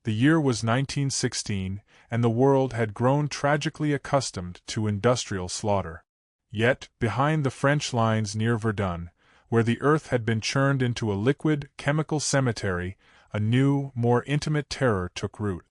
The year was 1916, and the world had grown tragically accustomed to industrial slaughter. Yet, behind the French lines near Verdun, where the earth had been churned into a liquid, chemical cemetery, a new, more intimate terror took root.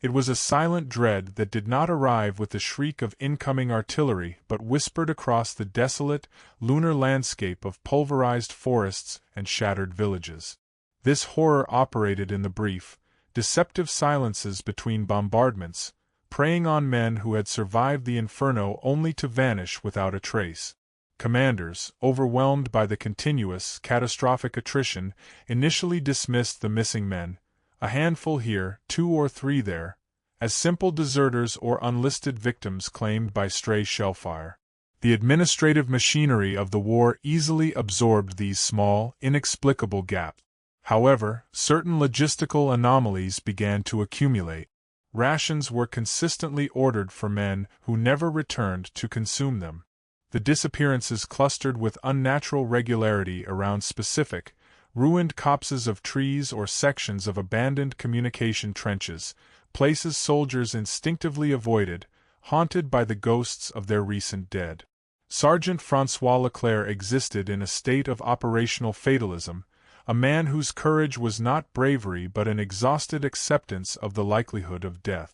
It was a silent dread that did not arrive with the shriek of incoming artillery but whispered across the desolate, lunar landscape of pulverized forests and shattered villages. This horror operated in the brief, deceptive silences between bombardments, preying on men who had survived the inferno only to vanish without a trace. Commanders, overwhelmed by the continuous, catastrophic attrition, initially dismissed the missing men, a handful here, 2 or 3 there, as simple deserters or unlisted victims claimed by stray shellfire. The administrative machinery of the war easily absorbed these small, inexplicable gaps. However, certain logistical anomalies began to accumulate. Rations were consistently ordered for men who never returned to consume them. The disappearances clustered with unnatural regularity around specific, ruined copses of trees or sections of abandoned communication trenches, places soldiers instinctively avoided, haunted by the ghosts of their recent dead. Sergeant François Leclerc existed in a state of operational fatalism, a man whose courage was not bravery but an exhausted acceptance of the likelihood of death.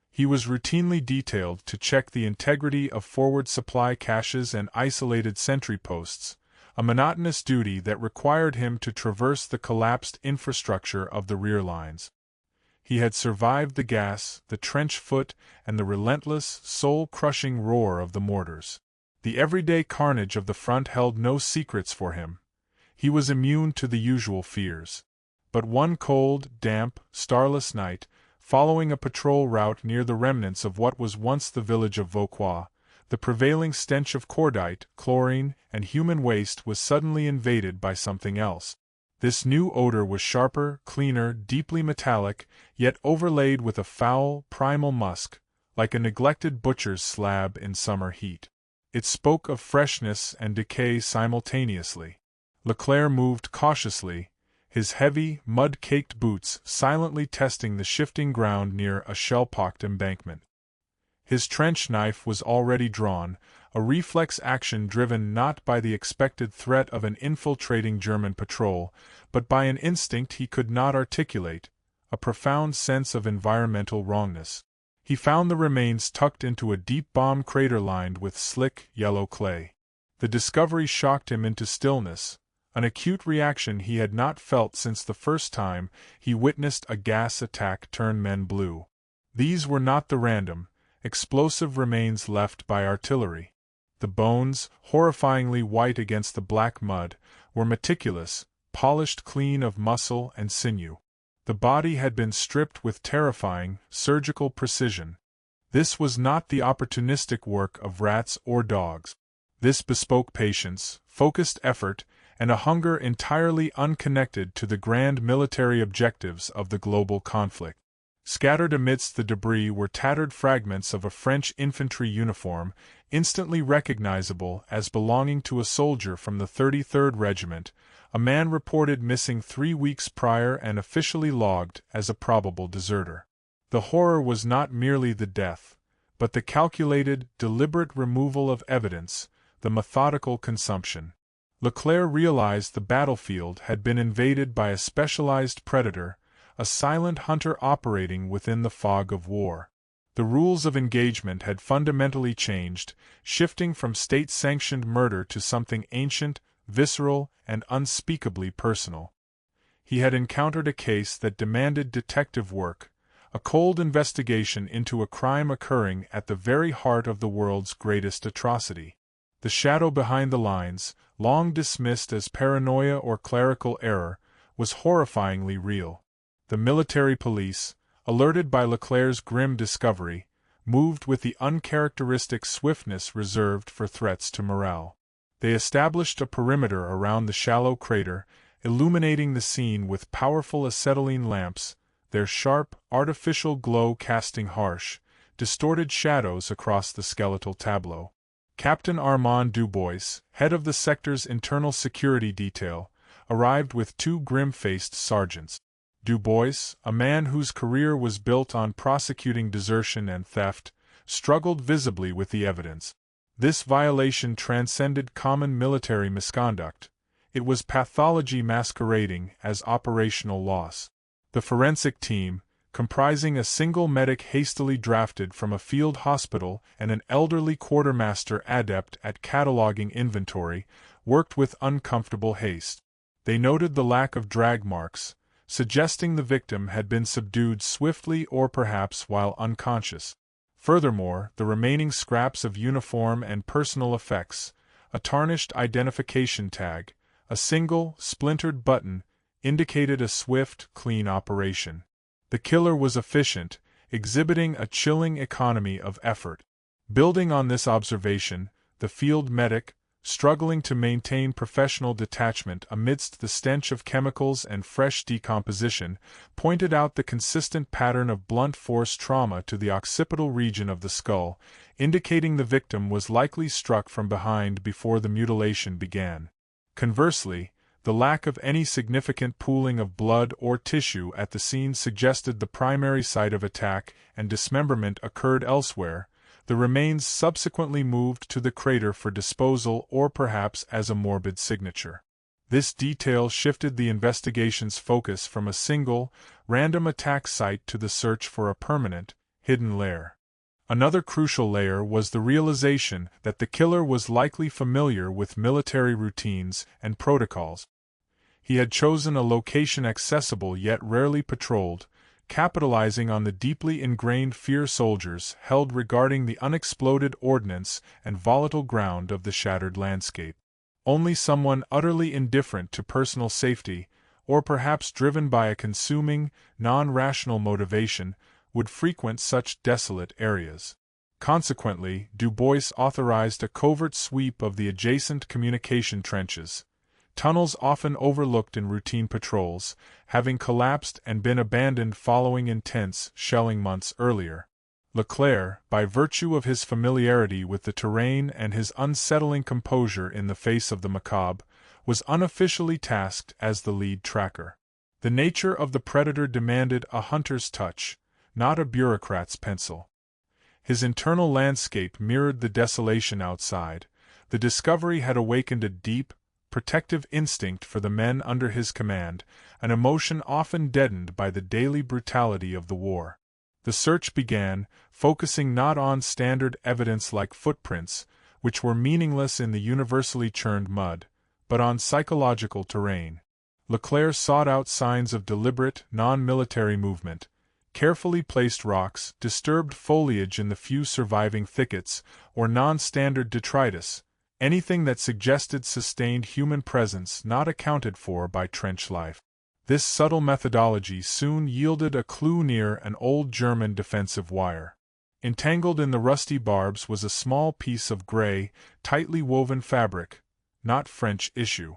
He was routinely detailed to check the integrity of forward supply caches and isolated sentry posts, a monotonous duty that required him to traverse the collapsed infrastructure of the rear lines. He had survived the gas, the trench foot, and the relentless, soul-crushing roar of the mortars. The everyday carnage of the front held no secrets for him. He was immune to the usual fears. But one cold, damp, starless night, following a patrol route near the remnants of what was once the village of Vauquois, the prevailing stench of cordite, chlorine, and human waste was suddenly invaded by something else. This new odor was sharper, cleaner, deeply metallic, yet overlaid with a foul, primal musk, like a neglected butcher's slab in summer heat. It spoke of freshness and decay simultaneously. Leclerc moved cautiously, his heavy, mud-caked boots silently testing the shifting ground near a shell-pocked embankment. His trench knife was already drawn, a reflex action driven not by the expected threat of an infiltrating German patrol, but by an instinct he could not articulate, a profound sense of environmental wrongness. He found the remains tucked into a deep bomb crater lined with slick, yellow clay. The discovery shocked him into stillness, an acute reaction he had not felt since the first time he witnessed a gas attack turn men blue. These were not the random, explosive remains left by artillery. The bones, horrifyingly white against the black mud, were meticulous, polished clean of muscle and sinew. The body had been stripped with terrifying, surgical precision. This was not the opportunistic work of rats or dogs. This bespoke patience, focused effort, and a hunger entirely unconnected to the grand military objectives of the global conflict. Scattered amidst the debris were tattered fragments of a French infantry uniform, instantly recognizable as belonging to a soldier from the 33rd Regiment, a man reported missing 3 weeks prior and officially logged as a probable deserter. The horror was not merely the death, but the calculated, deliberate removal of evidence, the methodical consumption. Leclerc realized the battlefield had been invaded by a specialized predator, a silent hunter operating within the fog of war. The rules of engagement had fundamentally changed, shifting from state-sanctioned murder to something ancient, visceral, and unspeakably personal. He had encountered a case that demanded detective work, a cold investigation into a crime occurring at the very heart of the world's greatest atrocity. The shadow behind the lines, long dismissed as paranoia or clerical error, was horrifyingly real. The military police, alerted by Leclerc's grim discovery, moved with the uncharacteristic swiftness reserved for threats to morale. They established a perimeter around the shallow crater, illuminating the scene with powerful acetylene lamps, their sharp, artificial glow casting harsh, distorted shadows across the skeletal tableau. Captain Armand Dubois, head of the sector's internal security detail, arrived with 2 grim-faced sergeants. Du Bois, a man whose career was built on prosecuting desertion and theft, struggled visibly with the evidence. This violation transcended common military misconduct. It was pathology masquerading as operational loss. The forensic team, comprising a single medic hastily drafted from a field hospital and an elderly quartermaster adept at cataloging inventory, worked with uncomfortable haste. They noted the lack of drag marks, suggesting the victim had been subdued swiftly or perhaps while unconscious. Furthermore, the remaining scraps of uniform and personal effects, a tarnished identification tag, a single, splintered button, indicated a swift, clean operation. The killer was efficient, exhibiting a chilling economy of effort. Building on this observation, the field medic, struggling to maintain professional detachment amidst the stench of chemicals and fresh decomposition, pointed out the consistent pattern of blunt force trauma to the occipital region of the skull, indicating the victim was likely struck from behind before the mutilation began. Conversely, the lack of any significant pooling of blood or tissue at the scene suggested the primary site of attack and dismemberment occurred elsewhere. The remains subsequently moved to the crater for disposal or perhaps as a morbid signature. This detail shifted the investigation's focus from a single, random attack site to the search for a permanent, hidden lair. Another crucial layer was the realization that the killer was likely familiar with military routines and protocols. He had chosen a location accessible yet rarely patrolled, capitalizing on the deeply ingrained fear soldiers held regarding the unexploded ordnance and volatile ground of the shattered landscape. Only someone utterly indifferent to personal safety, or perhaps driven by a consuming, non-rational motivation, would frequent such desolate areas. Consequently, Du Bois authorized a covert sweep of the adjacent communication trenches, tunnels often overlooked in routine patrols, having collapsed and been abandoned following intense shelling months earlier. Leclerc, by virtue of his familiarity with the terrain and his unsettling composure in the face of the macabre, was unofficially tasked as the lead tracker. The nature of the predator demanded a hunter's touch, not a bureaucrat's pencil. His internal landscape mirrored the desolation outside. The discovery had awakened a deep, protective instinct for the men under his command, an emotion often deadened by the daily brutality of the war. The search began, focusing not on standard evidence like footprints, which were meaningless in the universally churned mud, but on psychological terrain. Leclerc sought out signs of deliberate, non-military movement, carefully placed rocks, disturbed foliage in the few surviving thickets, or non-standard detritus, anything that suggested sustained human presence not accounted for by trench life. This subtle methodology soon yielded a clue near an old German defensive wire. Entangled in the rusty barbs was a small piece of gray, tightly woven fabric, not French issue.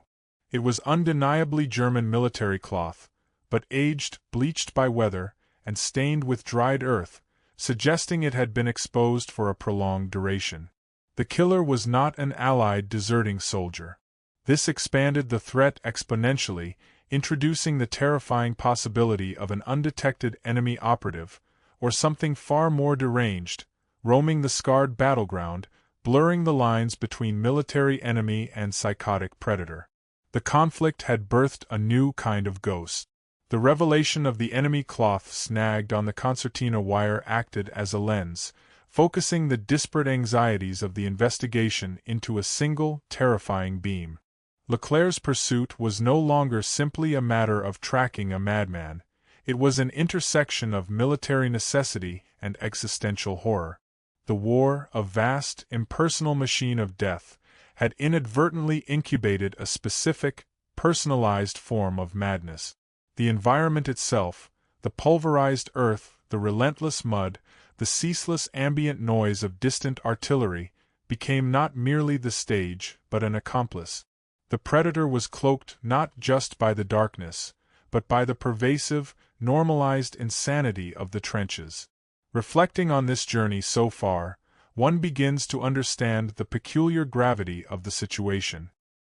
It was undeniably German military cloth, but aged, bleached by weather, and stained with dried earth, suggesting it had been exposed for a prolonged duration. The killer was not an allied deserting soldier. This expanded the threat exponentially, introducing the terrifying possibility of an undetected enemy operative, or something far more deranged, roaming the scarred battleground, blurring the lines between military enemy and psychotic predator. The conflict had birthed a new kind of ghost. The revelation of the enemy cloth snagged on the concertina wire acted as a lens, focusing the disparate anxieties of the investigation into a single, terrifying beam. Leclerc's pursuit was no longer simply a matter of tracking a madman. It was an intersection of military necessity and existential horror. The war, a vast, impersonal machine of death, had inadvertently incubated a specific, personalized form of madness. The environment itself, the pulverized earth, the relentless mud, the ceaseless ambient noise of distant artillery, became not merely the stage but an accomplice. The predator was cloaked not just by the darkness, but by the pervasive, normalized insanity of the trenches. Reflecting on this journey so far, one begins to understand the peculiar gravity of the situation.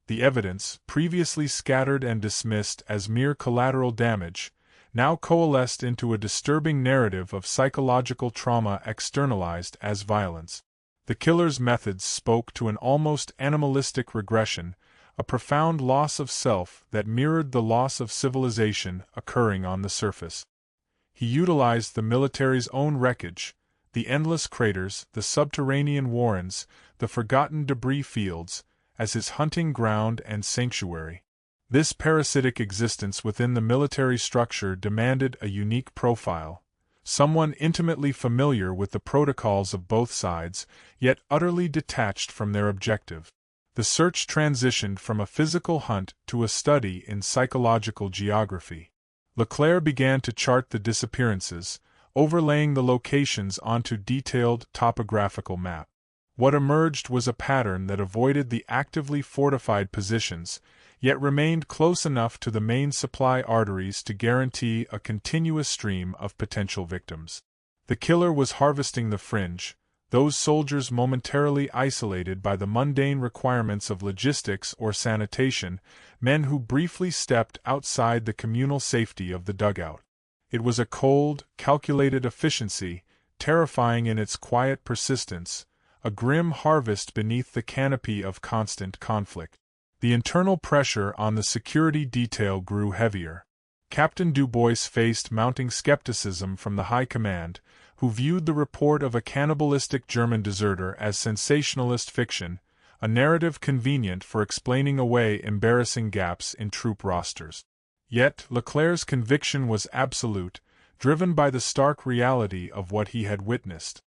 The evidence, previously scattered and dismissed as mere collateral damage, now coalesced into a disturbing narrative of psychological trauma externalized as violence. The killer's methods spoke to an almost animalistic regression, a profound loss of self that mirrored the loss of civilization occurring on the surface. He utilized the military's own wreckage, the endless craters, the subterranean warrens, the forgotten debris fields, as his hunting ground and sanctuary. This parasitic existence within the military structure demanded a unique profile, someone intimately familiar with the protocols of both sides, yet utterly detached from their objective. The search transitioned from a physical hunt to a study in psychological geography. Leclerc began to chart the disappearances, overlaying the locations onto detailed topographical map. What emerged was a pattern that avoided the actively fortified positions, yet remained close enough to the main supply arteries to guarantee a continuous stream of potential victims. The killer was harvesting the fringe, those soldiers momentarily isolated by the mundane requirements of logistics or sanitation, men who briefly stepped outside the communal safety of the dugout. It was a cold, calculated efficiency, terrifying in its quiet persistence, a grim harvest beneath the canopy of constant conflict. The internal pressure on the security detail grew heavier. Captain Dubois faced mounting skepticism from the high command, who viewed the report of a cannibalistic German deserter as sensationalist fiction, a narrative convenient for explaining away embarrassing gaps in troop rosters. Yet Leclerc's conviction was absolute, driven by the stark reality of what he had witnessed.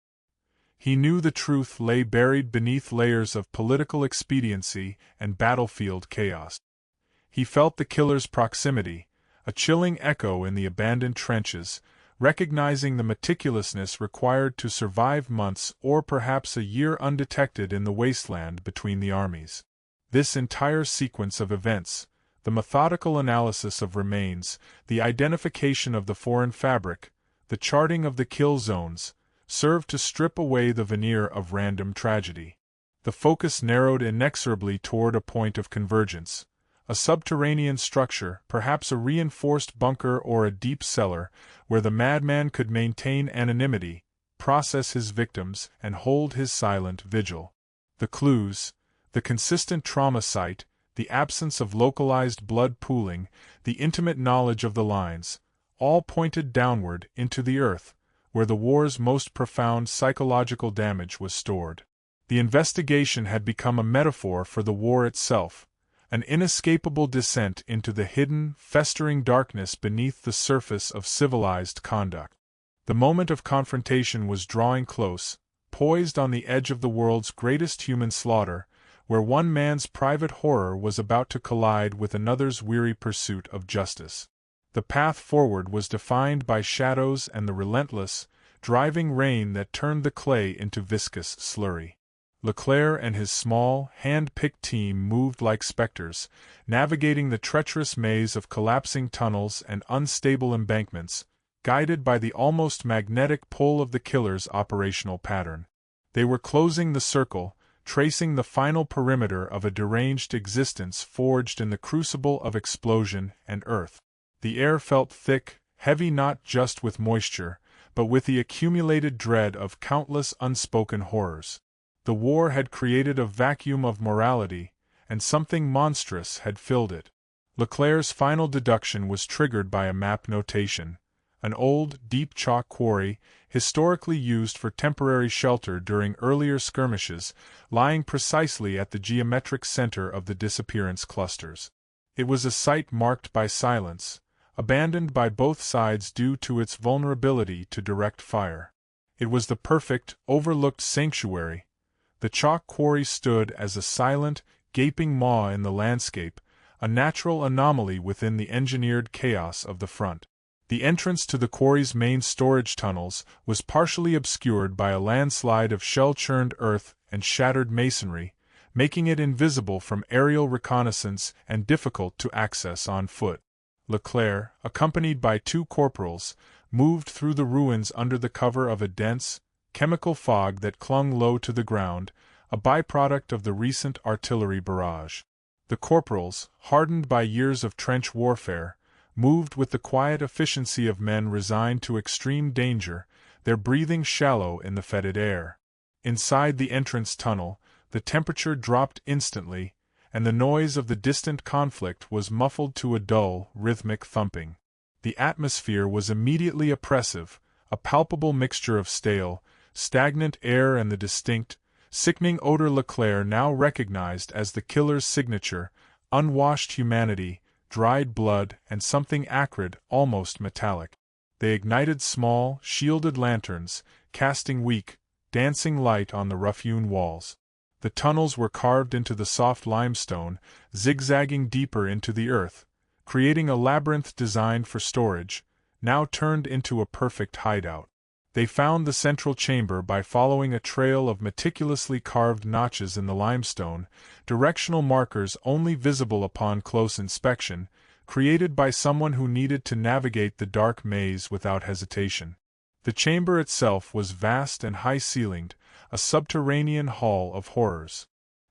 He knew the truth lay buried beneath layers of political expediency and battlefield chaos. He felt the killer's proximity, a chilling echo in the abandoned trenches, recognizing the meticulousness required to survive months or perhaps a year undetected in the wasteland between the armies. This entire sequence of events, the methodical analysis of remains, the identification of the foreign fabric, the charting of the kill zones, served to strip away the veneer of random tragedy. The focus narrowed inexorably toward a point of convergence, a subterranean structure, perhaps a reinforced bunker or a deep cellar, where the madman could maintain anonymity, process his victims, and hold his silent vigil. The clues, the consistent trauma site, the absence of localized blood pooling, the intimate knowledge of the lines, all pointed downward into the earth, where the war's most profound psychological damage was stored. The investigation had become a metaphor for the war itself, an inescapable descent into the hidden, festering darkness beneath the surface of civilized conduct. The moment of confrontation was drawing close, poised on the edge of the world's greatest human slaughter, where one man's private horror was about to collide with another's weary pursuit of justice. The path forward was defined by shadows and the relentless, driving rain that turned the clay into viscous slurry. Leclerc and his small, hand-picked team moved like specters, navigating the treacherous maze of collapsing tunnels and unstable embankments, guided by the almost magnetic pull of the killer's operational pattern. They were closing the circle, tracing the final perimeter of a deranged existence forged in the crucible of explosion and earth. The air felt thick, heavy not just with moisture, but with the accumulated dread of countless unspoken horrors. The war had created a vacuum of morality, and something monstrous had filled it. Leclerc's final deduction was triggered by a map notation, an old, deep chalk quarry, historically used for temporary shelter during earlier skirmishes, lying precisely at the geometric center of the disappearance clusters. It was a site marked by silence, abandoned by both sides due to its vulnerability to direct fire. It was the perfect, overlooked sanctuary. The chalk quarry stood as a silent, gaping maw in the landscape, a natural anomaly within the engineered chaos of the front. The entrance to the quarry's main storage tunnels was partially obscured by a landslide of shell-churned earth and shattered masonry, making it invisible from aerial reconnaissance and difficult to access on foot. Leclerc, accompanied by 2 corporals, moved through the ruins under the cover of a dense, chemical fog that clung low to the ground, a byproduct of the recent artillery barrage. The corporals, hardened by years of trench warfare, moved with the quiet efficiency of men resigned to extreme danger, their breathing shallow in the fetid air. Inside the entrance tunnel, the temperature dropped instantly, and the noise of the distant conflict was muffled to a dull, rhythmic thumping. The atmosphere was immediately oppressive, a palpable mixture of stale, stagnant air and the distinct, sickening odor Leclerc now recognized as the killer's signature: unwashed humanity, dried blood, and something acrid, almost metallic. They ignited small, shielded lanterns, casting weak, dancing light on the rough-hewn walls. The tunnels were carved into the soft limestone, zigzagging deeper into the earth, creating a labyrinth designed for storage, now turned into a perfect hideout. They found the central chamber by following a trail of meticulously carved notches in the limestone, directional markers only visible upon close inspection, created by someone who needed to navigate the dark maze without hesitation. The chamber itself was vast and high-ceilinged, a subterranean hall of horrors.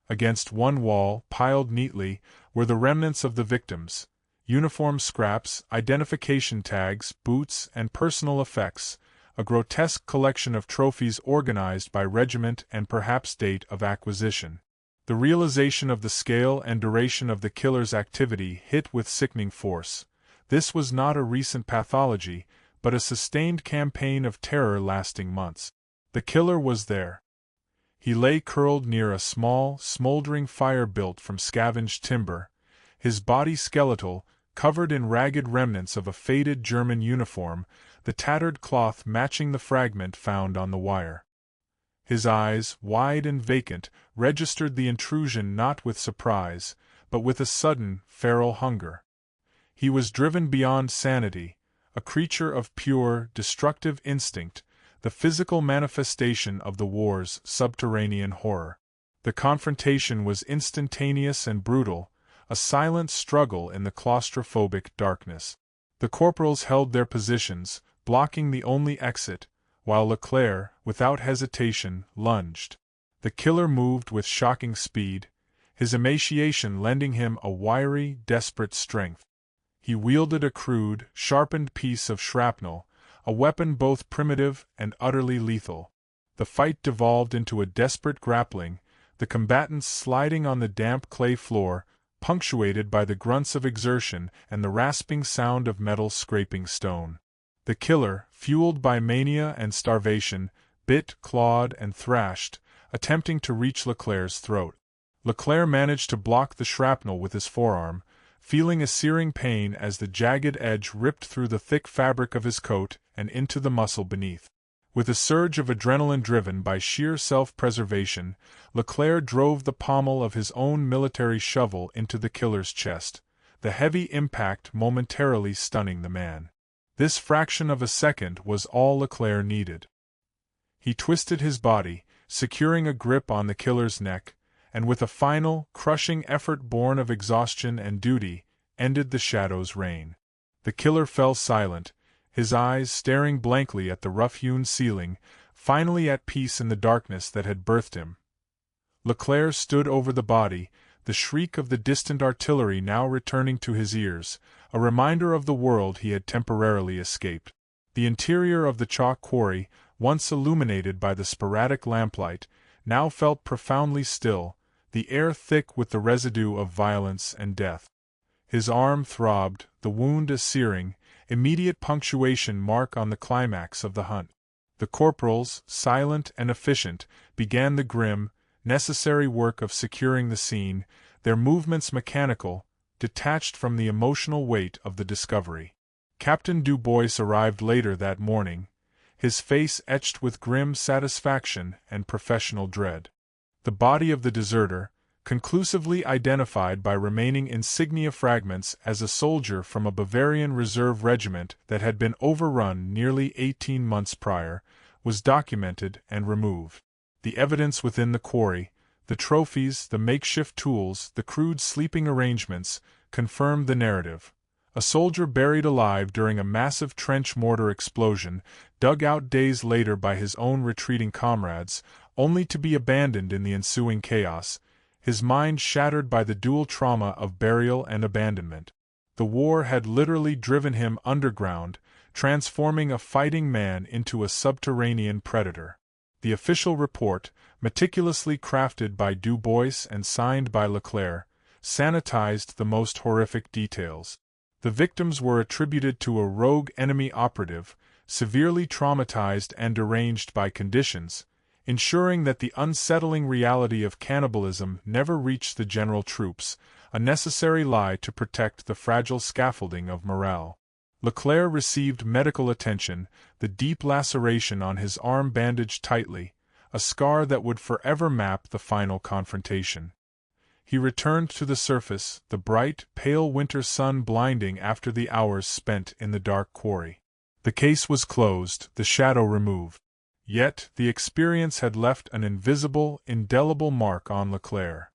Against one wall, piled neatly, were the remnants of the victims: uniform scraps, identification tags, boots, and personal effects, a grotesque collection of trophies organized by regiment and perhaps date of acquisition. The realization of the scale and duration of the killer's activity hit with sickening force. This was not a recent pathology, but a sustained campaign of terror lasting months. The killer was there. He lay curled near a small, smoldering fire built from scavenged timber, his body skeletal, covered in ragged remnants of a faded German uniform, the tattered cloth matching the fragment found on the wire. His eyes, wide and vacant, registered the intrusion not with surprise, but with a sudden, feral hunger. He was driven beyond sanity, a creature of pure, destructive instinct, the physical manifestation of the war's subterranean horror. The confrontation was instantaneous and brutal, a silent struggle in the claustrophobic darkness. The corporals held their positions, blocking the only exit, while Leclerc, without hesitation, lunged. The killer moved with shocking speed, his emaciation lending him a wiry, desperate strength. He wielded a crude, sharpened piece of shrapnel, a weapon both primitive and utterly lethal. The fight devolved into a desperate grappling, the combatants sliding on the damp clay floor, punctuated by the grunts of exertion and the rasping sound of metal scraping stone. The killer, fueled by mania and starvation, bit, clawed, and thrashed, attempting to reach Leclerc's throat. Leclerc managed to block the shrapnel with his forearm, feeling a searing pain as the jagged edge ripped through the thick fabric of his coat and into the muscle beneath. With a surge of adrenaline driven by sheer self-preservation, Leclerc drove the pommel of his own military shovel into the killer's chest, the heavy impact momentarily stunning the man. This fraction of a second was all Leclerc needed. He twisted his body, securing a grip on the killer's neck, and with a final, crushing effort born of exhaustion and duty, ended the shadow's reign. The killer fell silent, his eyes staring blankly at the rough-hewn ceiling, finally at peace in the darkness that had birthed him. Leclerc stood over the body, the shriek of the distant artillery now returning to his ears, a reminder of the world he had temporarily escaped. The interior of the chalk quarry, once illuminated by the sporadic lamplight, now felt profoundly still, the air thick with the residue of violence and death. His arm throbbed, the wound a searing, immediate punctuation mark on the climax of the hunt. The corporals, silent and efficient, began the grim, necessary work of securing the scene, their movements mechanical, detached from the emotional weight of the discovery. Captain Du Bois arrived later that morning, his face etched with grim satisfaction and professional dread. The body of the deserter, conclusively identified by remaining insignia fragments as a soldier from a Bavarian reserve regiment that had been overrun nearly 18 months prior, was documented and removed. The evidence within the quarry, the trophies, the makeshift tools, the crude sleeping arrangements, confirmed the narrative. A soldier buried alive during a massive trench mortar explosion, dug out days later by his own retreating comrades, only to be abandoned in the ensuing chaos, his mind shattered by the dual trauma of burial and abandonment. The war had literally driven him underground, transforming a fighting man into a subterranean predator. The official report, meticulously crafted by Du Bois and signed by Leclerc, sanitized the most horrific details. The victims were attributed to a rogue enemy operative, severely traumatized and deranged by conditions, ensuring that the unsettling reality of cannibalism never reached the general troops, a necessary lie to protect the fragile scaffolding of morale. Leclerc received medical attention, the deep laceration on his arm bandaged tightly, a scar that would forever map the final confrontation. He returned to the surface, the bright, pale winter sun blinding after the hours spent in the dark quarry. The case was closed, the shadow removed. Yet, the experience had left an invisible, indelible mark on Leclerc.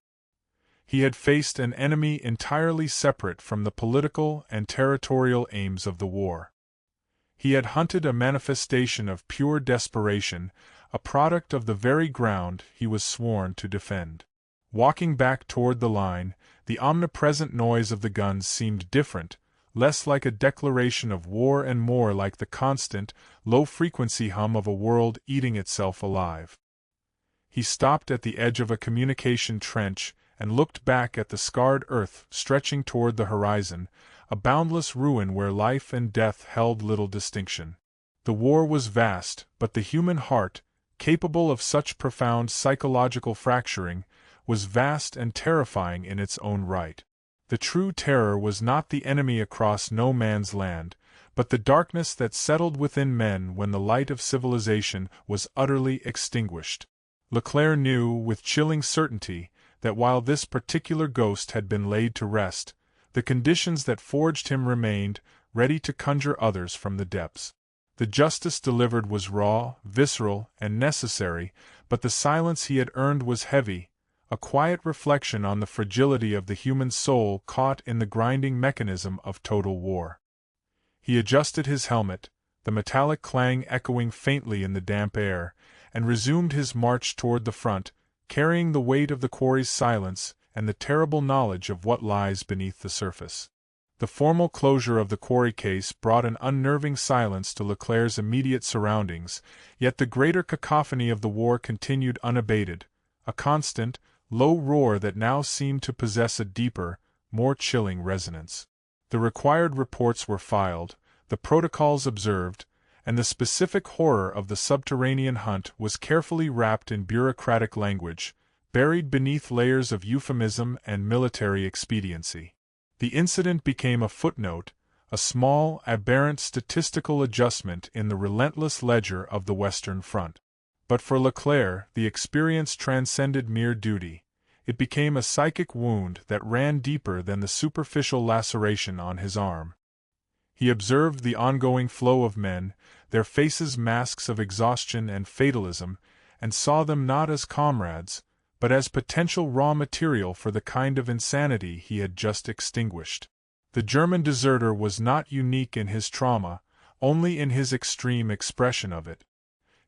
He had faced an enemy entirely separate from the political and territorial aims of the war. He had hunted a manifestation of pure desperation, a product of the very ground he was sworn to defend. Walking back toward the line, the omnipresent noise of the guns seemed different, less like a declaration of war and more like the constant, low-frequency hum of a world eating itself alive. He stopped at the edge of a communication trench and looked back at the scarred earth stretching toward the horizon, a boundless ruin where life and death held little distinction. The war was vast, but the human heart, capable of such profound psychological fracturing, was vast and terrifying in its own right. The true terror was not the enemy across no man's land, but the darkness that settled within men when the light of civilization was utterly extinguished. Leclerc knew, with chilling certainty, that while this particular ghost had been laid to rest, the conditions that forged him remained, ready to conjure others from the depths. The justice delivered was raw, visceral, and necessary, but the silence he had earned was heavy, a quiet reflection on the fragility of the human soul caught in the grinding mechanism of total war. He adjusted his helmet, the metallic clang echoing faintly in the damp air, and resumed his march toward the front, carrying the weight of the quarry's silence and the terrible knowledge of what lies beneath the surface. The formal closure of the quarry case brought an unnerving silence to Leclerc's immediate surroundings, yet the greater cacophony of the war continued unabated, a constant, low roar that now seemed to possess a deeper, more chilling resonance. The required reports were filed, the protocols observed, and the specific horror of the subterranean hunt was carefully wrapped in bureaucratic language, buried beneath layers of euphemism and military expediency. The incident became a footnote, a small, aberrant statistical adjustment in the relentless ledger of the Western Front. But for Leclerc, the experience transcended mere duty. It became a psychic wound that ran deeper than the superficial laceration on his arm. He observed the ongoing flow of men, their faces masks of exhaustion and fatalism, and saw them not as comrades, but as potential raw material for the kind of insanity he had just extinguished. The German deserter was not unique in his trauma, only in his extreme expression of it.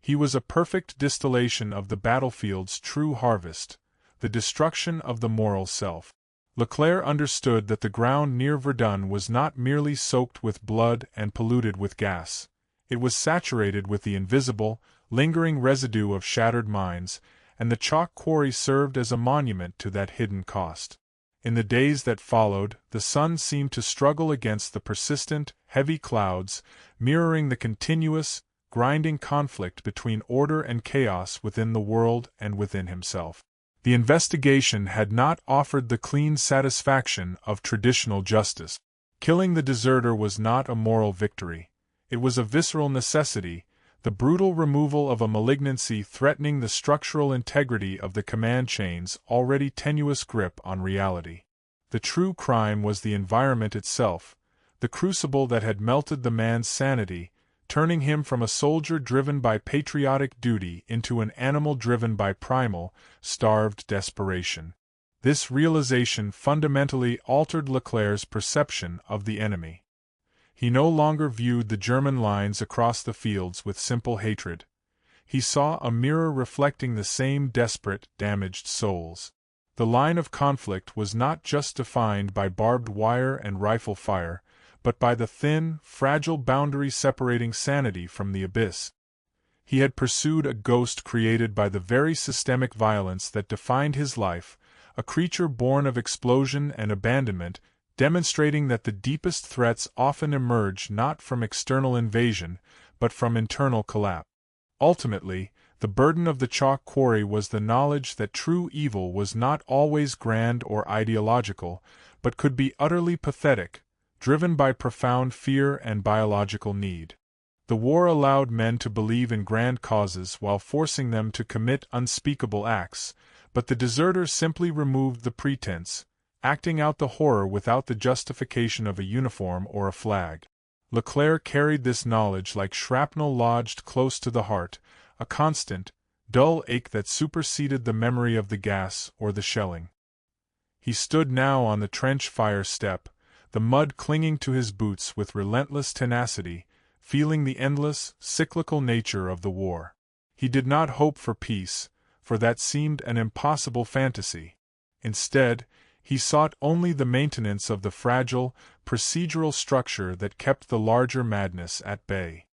He was a perfect distillation of the battlefield's true harvest, the destruction of the moral self. Leclerc understood that the ground near Verdun was not merely soaked with blood and polluted with gas. It was saturated with the invisible, lingering residue of shattered minds, and the chalk quarry served as a monument to that hidden cost. In the days that followed, the sun seemed to struggle against the persistent, heavy clouds, mirroring the continuous, grinding conflict between order and chaos within the world and within himself. The investigation had not offered the clean satisfaction of traditional justice. Killing the deserter was not a moral victory. It was a visceral necessity, the brutal removal of a malignancy threatening the structural integrity of the command chain's already tenuous grip on reality. The true crime was the environment itself, the crucible that had melted the man's sanity, turning him from a soldier driven by patriotic duty into an animal driven by primal, starved desperation. This realization fundamentally altered Leclerc's perception of the enemy. He no longer viewed the German lines across the fields with simple hatred. He saw a mirror reflecting the same desperate, damaged souls. The line of conflict was not just defined by barbed wire and rifle fire, but by the thin, fragile boundary separating sanity from the abyss. He had pursued a ghost created by the very systemic violence that defined his life, a creature born of explosion and abandonment, demonstrating that the deepest threats often emerge not from external invasion, but from internal collapse. Ultimately, the burden of the chalk quarry was the knowledge that true evil was not always grand or ideological, but could be utterly pathetic, driven by profound fear and biological need. The war allowed men to believe in grand causes while forcing them to commit unspeakable acts, but the deserters simply removed the pretense, acting out the horror without the justification of a uniform or a flag. Leclerc carried this knowledge like shrapnel lodged close to the heart, a constant, dull ache that superseded the memory of the gas or the shelling. He stood now on the trench fire step, the mud clinging to his boots with relentless tenacity, feeling the endless, cyclical nature of the war. He did not hope for peace, for that seemed an impossible fantasy. Instead, he sought only the maintenance of the fragile, procedural structure that kept the larger madness at bay.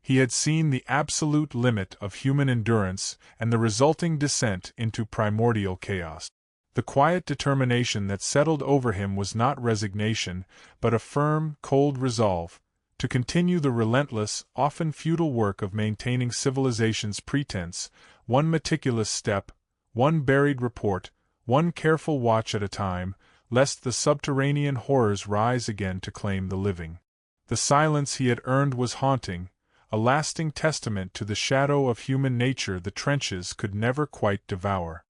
He had seen the absolute limit of human endurance and the resulting descent into primordial chaos. The quiet determination that settled over him was not resignation, but a firm, cold resolve to continue the relentless, often futile work of maintaining civilization's pretense, one meticulous step, one buried report, one careful watch at a time, lest the subterranean horrors rise again to claim the living. The silence he had earned was haunting, a lasting testament to the shadow of human nature the trenches could never quite devour.